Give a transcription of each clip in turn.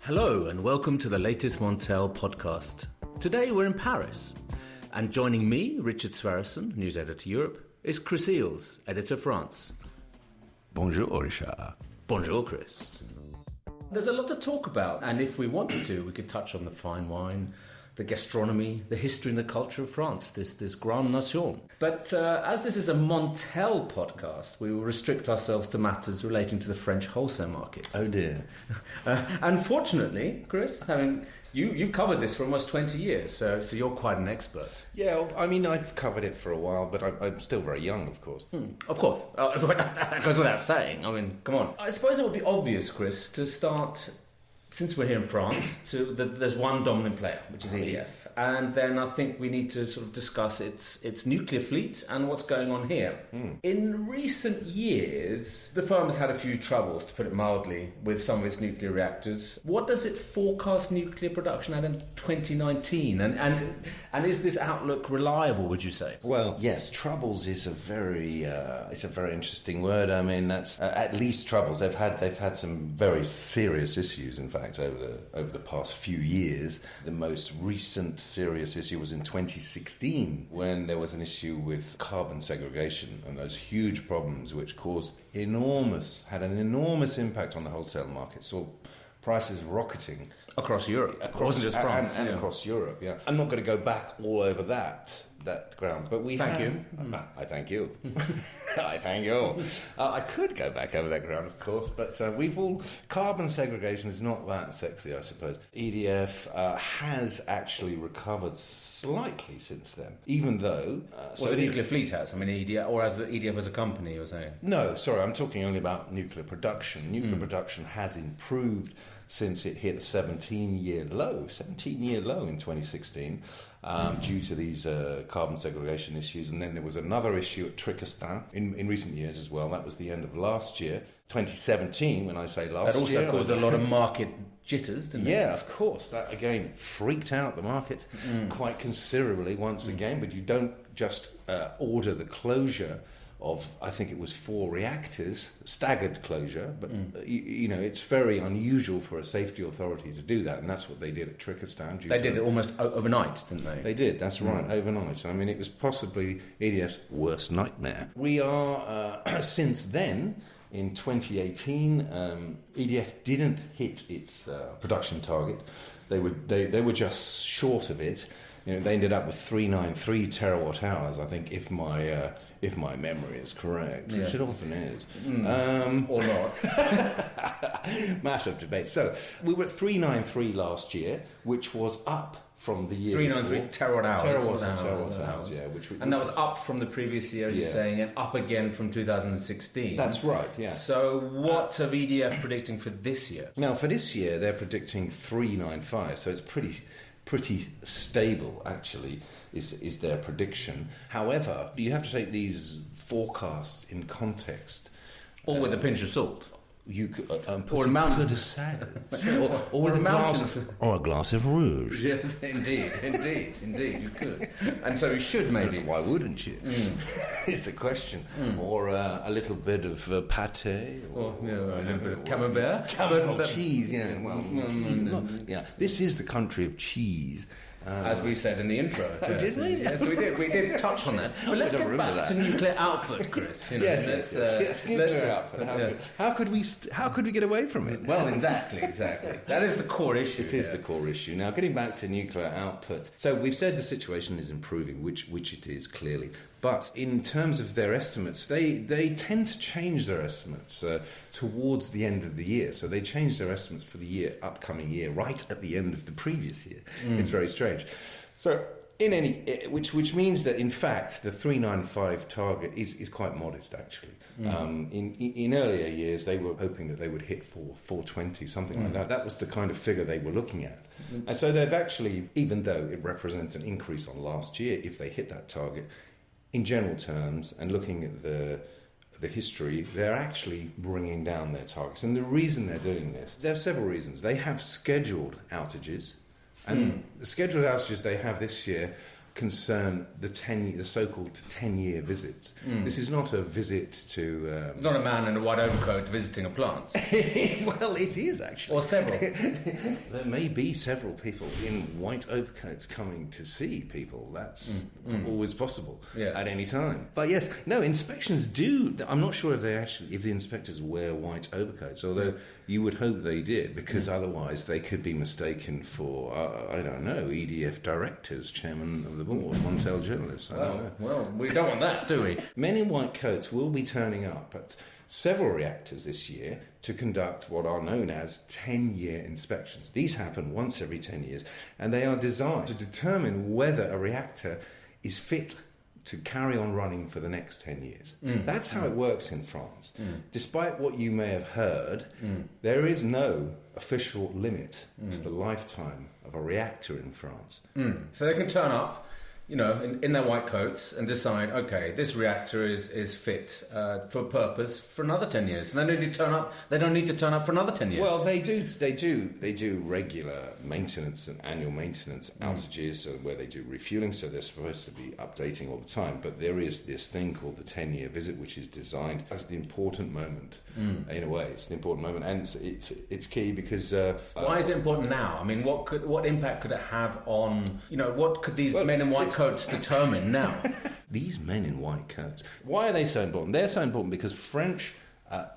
Hello and welcome to the latest Montel podcast. Today we're in Paris, and joining me, Richard Sverrisson, News Editor Europe, is Chris Eales, Editor France. Bonjour, Richard. Bonjour, Chris. There's a lot to talk about, and if we wanted to, we could touch on the fine wine, the gastronomy, the history and the culture of France, this grande nation. But as this is a Montel podcast, we will restrict ourselves to matters relating to the French wholesale market. Oh dear. Unfortunately, Chris, you've covered this for almost 20 years, so you're quite an expert. Yeah, well, I mean, I've covered it for a while, but I'm still very young, of course. Of course. That goes without saying. I mean, come on. I suppose it would be obvious, Chris, to start, since we're here in France, there's one dominant player, which is EDF. And then I think we need to sort of discuss its nuclear fleet and what's going on here. In recent years, the firm has had a few troubles, to put it mildly, with some of its nuclear reactors. What does it forecast nuclear production at in 2019? And is this outlook reliable, would you say? Well, yes, troubles is a very interesting word. I mean, that's at least troubles. They've had some very serious issues, in fact, over the past few years. The most recent serious issue was in 2016, when there was an issue with carbon segregation and those huge problems which had an enormous impact on the wholesale market. So prices rocketing across Europe, wasn't just France, and across Europe. Yeah, I'm not going to go back all over that ground, but we thank you. I thank you. I thank you. I could go back over that ground, of course, but carbon segregation is not that sexy, I suppose. EDF has actually recovered slightly since then, even though the nuclear fleet has. I mean, EDF, or as EDF as a company, you're saying? No, sorry, I'm talking only about nuclear production. Nuclear production has improved since it hit a 17-year low in 2016, due to these carbon segregation issues. And then there was another issue at Tristan in recent years as well. That was the end of last year. 2017, when I say last year... That also caused a lot of market jitters, didn't it? Yeah, of course. That, again, freaked out the market quite considerably once again. But you don't just order the closure of, I think it was 4 reactors, staggered closure, but it's very unusual for a safety authority to do that, and that's what they did at Tristan. They did it almost overnight, didn't they? They did, that's right, overnight. I mean, it was possibly EDF's worst nightmare. We are, since then, in 2018, EDF didn't hit its production target. They were just short of it. They ended up with 393 terawatt hours, I think, if my memory is correct, which it often is. Or not. Matter of debate. So, we were at 393 last year, which was up from the year 393 terawatt hours. Terawatt hours, yeah. And that was up from the previous year, as you're saying, and up again from 2016. That's right, yeah. So what are EDF predicting for this year? Now, for this year, they're predicting 395, so it's pretty stable, actually, is their prediction. However, you have to take these forecasts in context. Or with a pinch of salt. You could, or a mountain of sand, or with a glass of rouge. Yes, indeed, you could, and so you should maybe. Why wouldn't you? Is the question, or a little bit of pâté, or a little bit of camembert, cheese. Yeah, cheese. This is the country of cheese. As we said in the intro. Did we? Yes, we did. We did touch on that. But let's get back to nuclear output, Chris. Yes, nuclear output. How could we get away from it? Well, exactly. That is the core issue. It is the core issue. Now, getting back to nuclear output. So we've said the situation is improving, which it is, clearly. But in terms of their estimates, they tend to change their estimates towards the end of the year. So they change their estimates for the upcoming year right at the end of the previous year. It's very strange. So which means that in fact the 395 target is quite modest, actually. In earlier years they were hoping that they would hit 420, something like that. That was the kind of figure they were looking at. And so they've actually, even though it represents an increase on last year, if they hit that target, in general terms, and looking at the history, they're actually bringing down their targets. And the reason they're doing this, there are several reasons. They have scheduled outages, and the scheduled outages they have this year concern the so-called 10-year visits. This is not a visit to... It's not a man in a white overcoat visiting a plant. Well, it is, actually. Or several. There may be several people in white overcoats coming to see people. That's always possible at any time. But yes, no, inspections do... I'm not sure if the inspectors wear white overcoats, although you would hope they did, because otherwise they could be mistaken for, I don't know, EDF directors, chairman of the board, Montel journalists. I don't know. Well, we don't want that, do we? Men in white coats will be turning up at several reactors this year to conduct what are known as 10-year inspections. These happen once every 10 years, and they are designed to determine whether a reactor is fit to carry on running for the next 10 years. That's how it works in France. Despite what you may have heard, there is no official limit to the lifetime of a reactor in France. So they can turn up, in their white coats and decide, okay, this reactor is fit for purpose for another 10 years. And they don't need to turn up for another 10 years. Well, they do regular maintenance and annual maintenance outages where they do refueling, so they're supposed to be updating all the time. But there is this thing called the 10-year visit, which is designed as the important moment. In a way, it's the important moment, and it's key because... why is it important now? I mean, what impact could it have on... what could these men in white coats determine now? These men in white coats, why are they so important? They're so important because French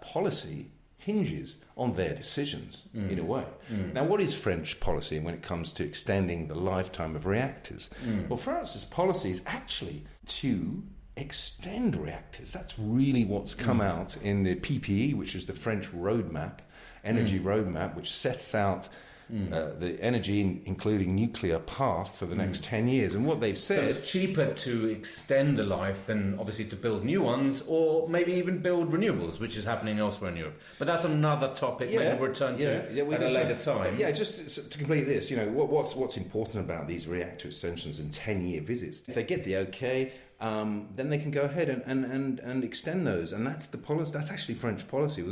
policy hinges on their decisions, in a way. Now, what is French policy when it comes to extending the lifetime of reactors? Well, France's policy is actually to extend reactors. That's really what's come out in the PPE, which is the French roadmap, energy roadmap, which sets out the energy, including nuclear, path for the next 10 years. And what they've said... So it's cheaper to extend the life than, obviously, to build new ones, or maybe even build renewables, which is happening elsewhere in Europe. But that's another topic maybe we'll return to at a later time. Just to complete this, what's important about these reactor extensions and 10-year visits? If they get the okay... then they can go ahead and extend those, and that's the policy. That's actually French policy.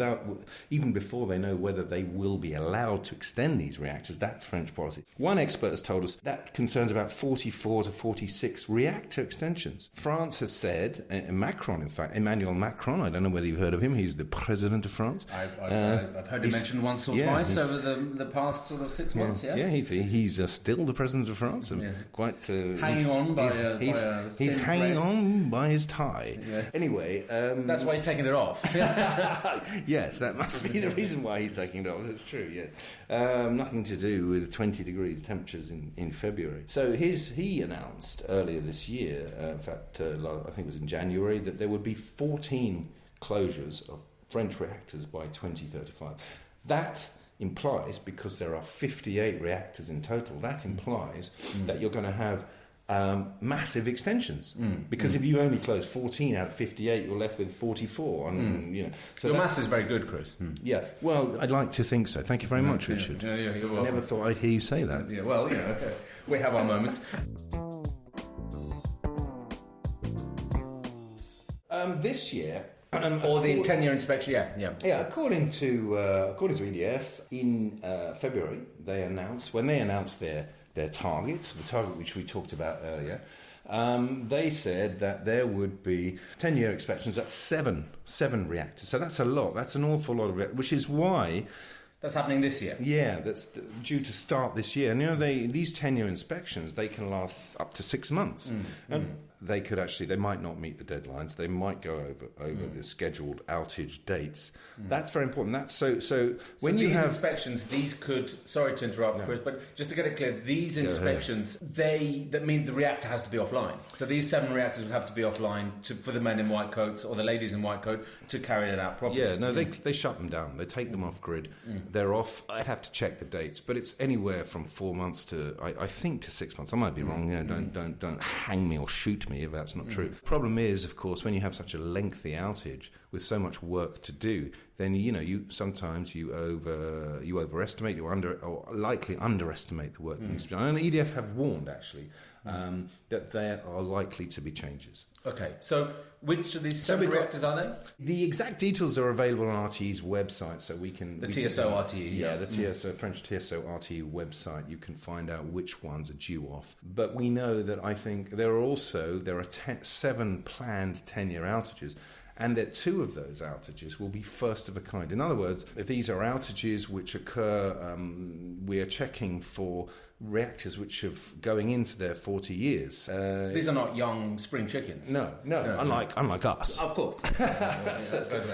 Even before they know whether they will be allowed to extend these reactors, that's French policy. One expert has told us that concerns about 44 to 46 reactor extensions. France has said, Emmanuel Macron. I don't know whether you've heard of him. He's the president of France. I've heard him mentioned once or twice over the past sort of 6 months. Yes, yeah, he's still the president of France, and quite hanging on by a he's hanging on by his tie. Yes. Anyway... that's why he's taking it off. Yes, that must be the reason why he's taking it off. That's true, yes. Nothing to do with 20 degrees temperatures in February. So he announced earlier this year, in fact, I think it was in January, that there would be 14 closures of French reactors by 2035. That implies, because there are 58 reactors in total, that implies that you're going to have massive extensions, because if you only close 14 out of 58, you're left with 44. So your maths is very good, Chris. Yeah, well, I'd like to think so. Thank you very much, Richard. Yeah, you're welcome. I never thought I'd hear you say that. Yeah, well, okay. We have our moments. This year, or the 10-year inspection, yeah. According to EDF, in February, they announced their target, the target which we talked about earlier, they said that there would be 10-year inspections at seven reactors. So that's a lot. That's an awful lot of reactors, which is why... That's happening this year? Yeah, that's due to start this year. And, these 10-year inspections, they can last up to 6 months. And they might not meet the deadlines. They might go over the scheduled outage dates. That's very important. That's so when you have inspections, these could. Sorry to interrupt, Chris, but just to get it clear, these inspections that mean the reactor has to be offline. So these 7 reactors would have to be offline for the men in white coats or the ladies in white coat to carry it out properly. Yeah, no, they shut them down. They take them off grid. They're off. I'd have to check the dates, but it's anywhere from 4 months to I think to 6 months. I might be wrong. Don't hang me or shoot me if that's not true. Problem is, of course, when you have such a lengthy outage with so much work to do, then you sometimes overestimate, or likely underestimate the work that needs to be done. And EDF have warned actually that there are likely to be changes. Okay, so which of these 7 reactors are they? The exact details are available on RTE's website, so we can... The TSO RTE. Yeah, the TSO, French TSO RTE website, you can find out which ones are due off. But we know that I think there are 7 planned 10-year outages, and that 2 of those outages will be first of a kind. In other words, if these are outages which occur, we are checking for reactors which have going into their 40 years. These are not young spring chickens. No, unlike us. Of course.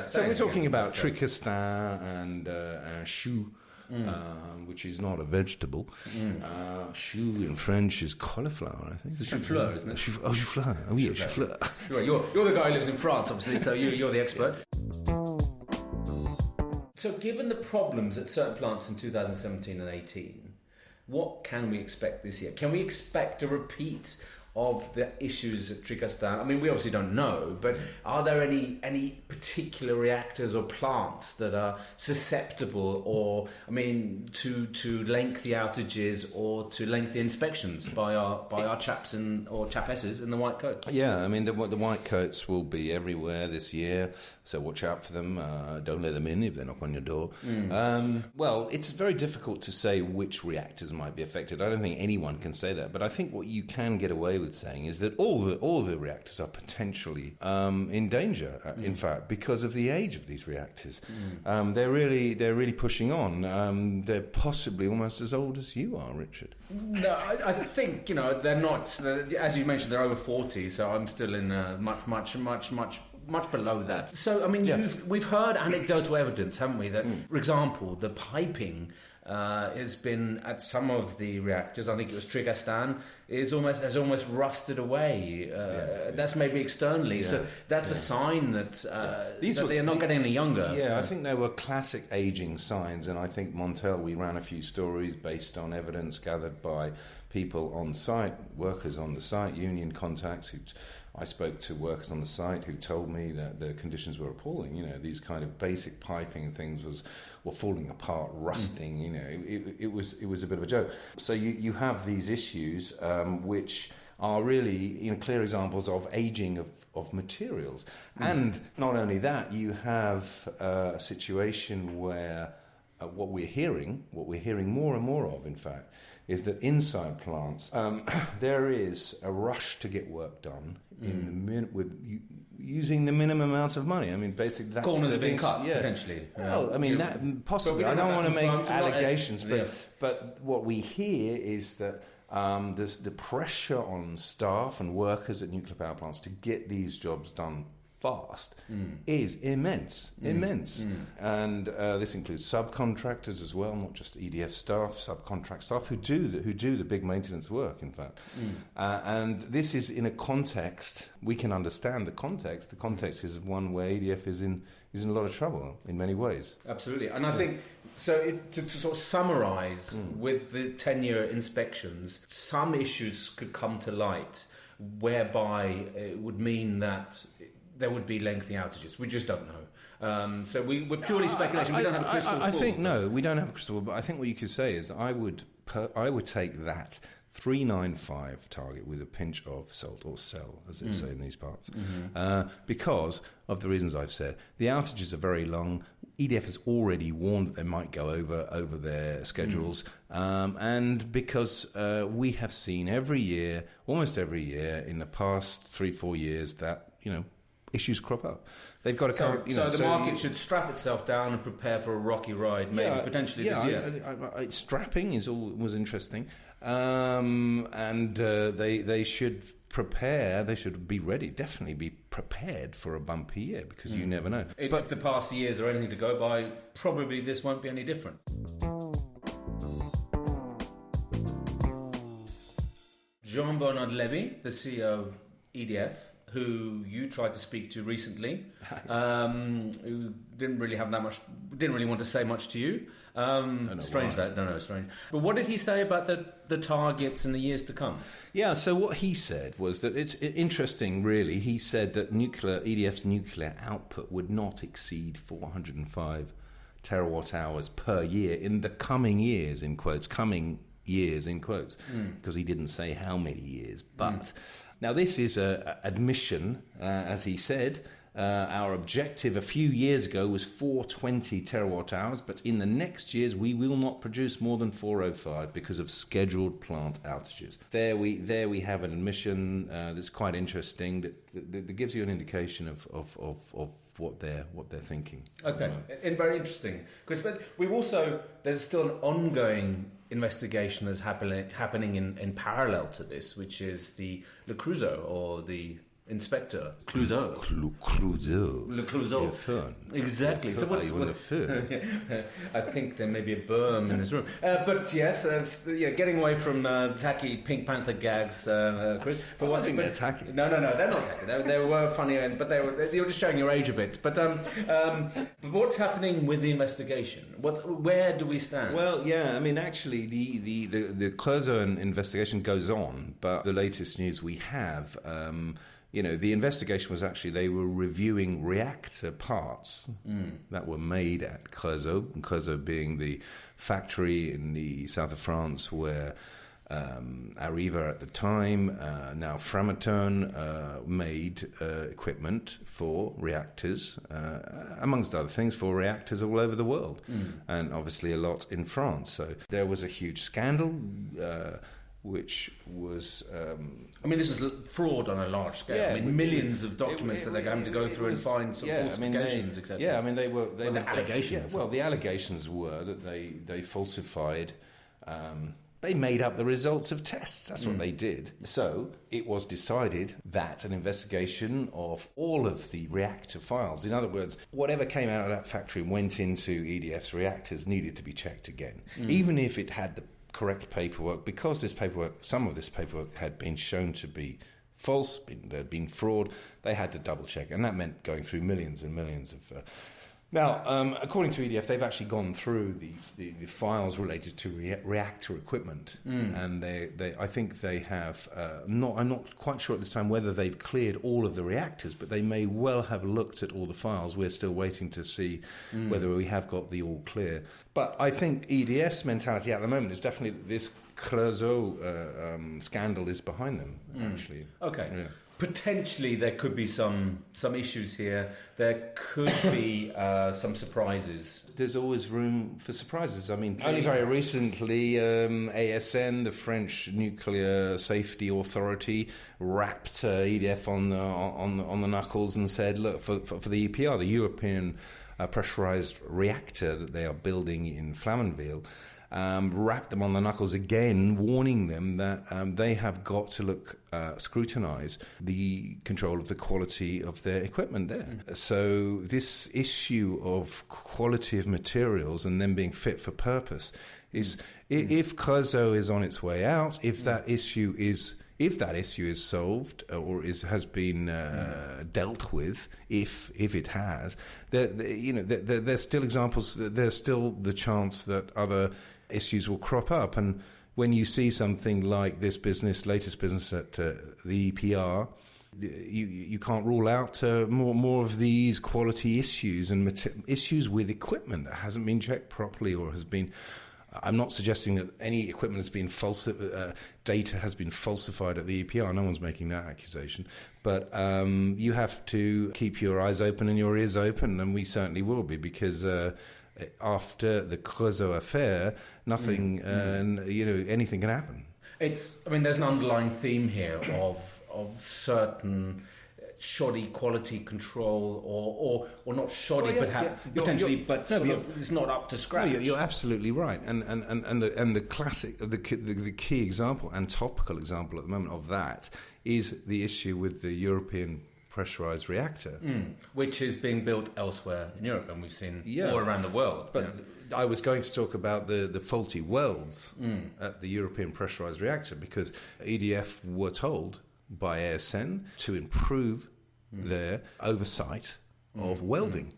So we're talking about Tricastin and Choux, which is not a vegetable. Choux in French is cauliflower, I think. It's chou-fleur, isn't it? Chou-fleur. Oh, yeah, chou-fleur. You're the guy who lives in France, obviously, so you're the expert. So given the problems at certain plants in 2017 and 18, what can we expect this year? Can we expect a repeat of the issues at Tricastin? I mean, we obviously don't know, but are there any particular reactors or plants that are susceptible, or to lengthy outages or to lengthy inspections by our chaps or chapesses in the white coats? Yeah, I mean the white coats will be everywhere this year, so watch out for them. Don't let them in if they knock on your door. Well, it's very difficult to say which reactors might be affected. I don't think anyone can say that, but I think what you can get away with saying is that all the reactors are potentially in danger. In fact, because of the age of these reactors, they're really pushing on. They're possibly almost as old as you are, Richard. No, I think they're not. As you mentioned, they're over 40, so I'm still in much below that. So, I mean, we've heard anecdotal evidence, haven't we, that, for example, the piping has been at some of the reactors, I think it was Tricastin, has almost rusted away. That's maybe externally. So that's a sign that they're not getting any younger. Yeah, I think they were classic aging signs, and I think Montel, we ran a few stories based on evidence gathered by people on site, workers on the site, union contacts. I spoke to workers on the site who told me that the conditions were appalling. These kind of basic piping and things were falling apart, rusting. It was a bit of a joke. So you have these issues which are really clear examples of aging of materials. And not only that, you have a situation where what we're hearing more and more of, in fact, is that inside plants there is a rush to get work done using the minimum amount of money. I mean, basically, that's corners are being cut potentially. Well, I mean, that possibly. I don't want to make allegations, but what we hear is that there's the pressure on staff and workers at nuclear power plants to get these jobs done fast is immense. And this includes subcontractors as well, not just EDF staff, subcontract staff who do the big maintenance work, in fact. And this is in a context, we can understand the context. The context is one where EDF is in a lot of trouble in many ways. Absolutely. And I think, so to sort of summarise, with the 10-year inspections, some issues could come to light whereby it would mean that there would be lengthy outages. We just don't know. So we're purely speculation. We don't have a crystal ball. I think, no, we don't have a crystal ball, but I think what you could say is I would take that 395 target with a pinch of salt or sell, as they say in these parts, because of the reasons I've said. The outages are very long. EDF has already warned that they might go over their schedules, and because we have seen almost every year in the past 3-4 years that issues crop up. They've got to come. So the market should strap itself down and prepare for a rocky ride, potentially this year. Strapping was interesting, and they should prepare. They should be ready. Definitely be prepared for a bumpy year, because you never know. If the past years are anything to go by, probably this won't be any different. Jean-Bernard Lévy, the CEO of EDF, who you tried to speak to recently, who didn't really want to say much to you. Strange that. No, strange. But what did he say about the targets in the years to come? Yeah, so what he said was that it's interesting, really. He said that EDF's nuclear output would not exceed 405 terawatt hours per year in the coming years, in quotes, coming years in quotes, because he didn't say how many years. But now this is a admission, as he said. Our objective a few years ago was 420 terawatt hours, but in the next years we will not produce more than 405 because of scheduled plant outages. There we have an admission that's quite interesting that gives you an indication of what they're thinking. Okay, and very interesting, Chris. But there's still an ongoing investigation that's happening in parallel to this, which is the Le Crusoe, or the Inspector Clouseau. Le Clouseau. Exactly. So what's I think there may be a berm in this room. But yes, getting away from tacky Pink Panther gags, Chris. But I think they're tacky. No, they're not tacky. They were funny, but they were just showing your age a bit. But what's happening with the investigation? Where do we stand? Well, yeah, I mean, actually, the Clouseau investigation goes on, but the latest news we have. The investigation was actually they were reviewing reactor parts that were made at Creusot, Creusot being the factory in the south of France where Arriva at the time, now Framatome, made equipment for reactors, amongst other things, for reactors all over the world, and obviously a lot in France. So there was a huge scandal. Which was... this is fraud on a large scale. Yeah, millions of documents that they're going to go through and find some falsifications, etc. Yeah, they were... the allegations. The allegations were that they falsified... they made up the results of tests. That's what they did. So it was decided that an investigation of all of the reactor files, in other words, whatever came out of that factory and went into EDF's reactors, needed to be checked again. Even if it had the correct paperwork, because some of this paperwork had been shown to be false, there'd been fraud, they had to double check, and that meant going through millions and millions of... Now, according to EDF, they've actually gone through the files related to reactor equipment, and I think they have. I'm not quite sure at this time whether they've cleared all of the reactors, but they may well have looked at all the files. We're still waiting to see whether we have got the all clear. But I think EDF's mentality at the moment is definitely that this Creusot scandal is behind them. Actually, okay. Yeah. Potentially, there could be some issues here. There could be some surprises. There's always room for surprises. I mean, only very recently, ASN, the French Nuclear Safety Authority, rapped EDF on the knuckles and said, "Look, for the EPR, the European pressurized reactor that they are building in Flamanville." Rapped them on the knuckles again, warning them that they have got to scrutinise the control of the quality of their equipment there. So this issue of quality of materials and them being fit for purpose is, if Creusot is on its way out, if that issue is solved or has been dealt with, if it has, there's still examples. There's still the chance that other issues will crop up, and when you see something like this latest business at the EPR, you can't rule out more of these quality issues and issues with equipment that hasn't been checked properly or has been. I'm not suggesting that any equipment has been data has been falsified at the EPR. No one's making that accusation. But you have to keep your eyes open and your ears open, and we certainly will be, because after the Creusot affair, nothing, anything can happen. There's an underlying theme here of certain shoddy quality control, or not shoddy, potentially, it's not up to scratch. No, you're absolutely right, and the classic, the key example and topical example at the moment of that is the issue with the European pressurized reactor, which is being built elsewhere in Europe, and we've seen all around the world. But I was going to talk about the faulty welds at the European pressurized reactor, because EDF were told by ASN to improve their oversight of welding.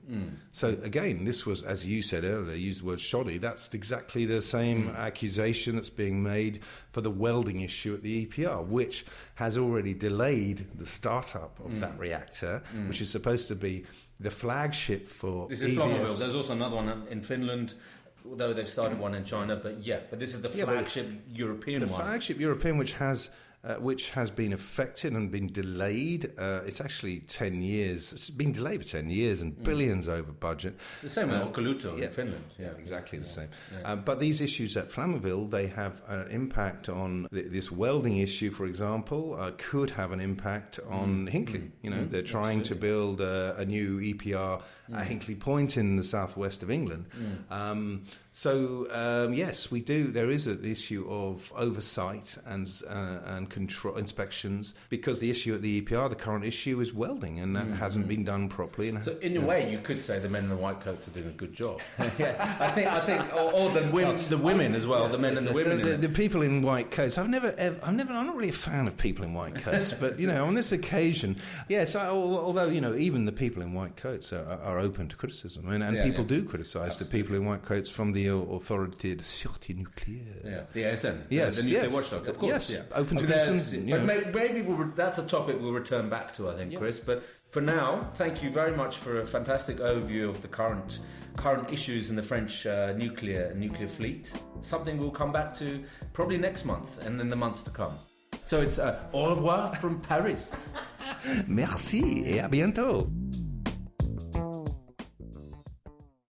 So again, this was, as you said earlier, used the word shoddy. That's exactly the same accusation that's being made for the welding issue at the EPR, which has already delayed the startup of that reactor, which is supposed to be the flagship for this is EDF. Flamanville. There's also another one in Finland. although they've started one in China. But this is the flagship European one. The flagship European, which has been affected and been delayed. It's actually 10 years. It's been delayed for 10 years and billions over budget. The same with Olkiluoto in Finland. Yeah, exactly the same. But these issues at Flamanville, they have an impact on this welding issue, for example, could have an impact on Hinkley. They're trying to build a new EPR at Hinkley Point in the southwest of England. Yes, we do. There is an issue of oversight and control inspections, because the issue at the EPR, the current issue, is welding, and that hasn't been done properly. And so, in a way, you could say the men in the white coats are doing a good job. I think, or the women as well, the men and the women. The people in white coats. I'm not really a fan of people in white coats, but on this occasion, yes. Although even the people in white coats are open to criticism, and people do criticise the people in white coats from the Autorité de Sûreté Nucléaire. The ASN. Yes, the nuclear watchdog. Of course, open to criticism. But maybe that's a topic we'll return back to, I think, Chris. But for now, thank you very much for a fantastic overview of the current issues in the French nuclear fleet. Something we'll come back to probably next month and in the months to come. So it's au revoir from Paris. Merci et à bientôt.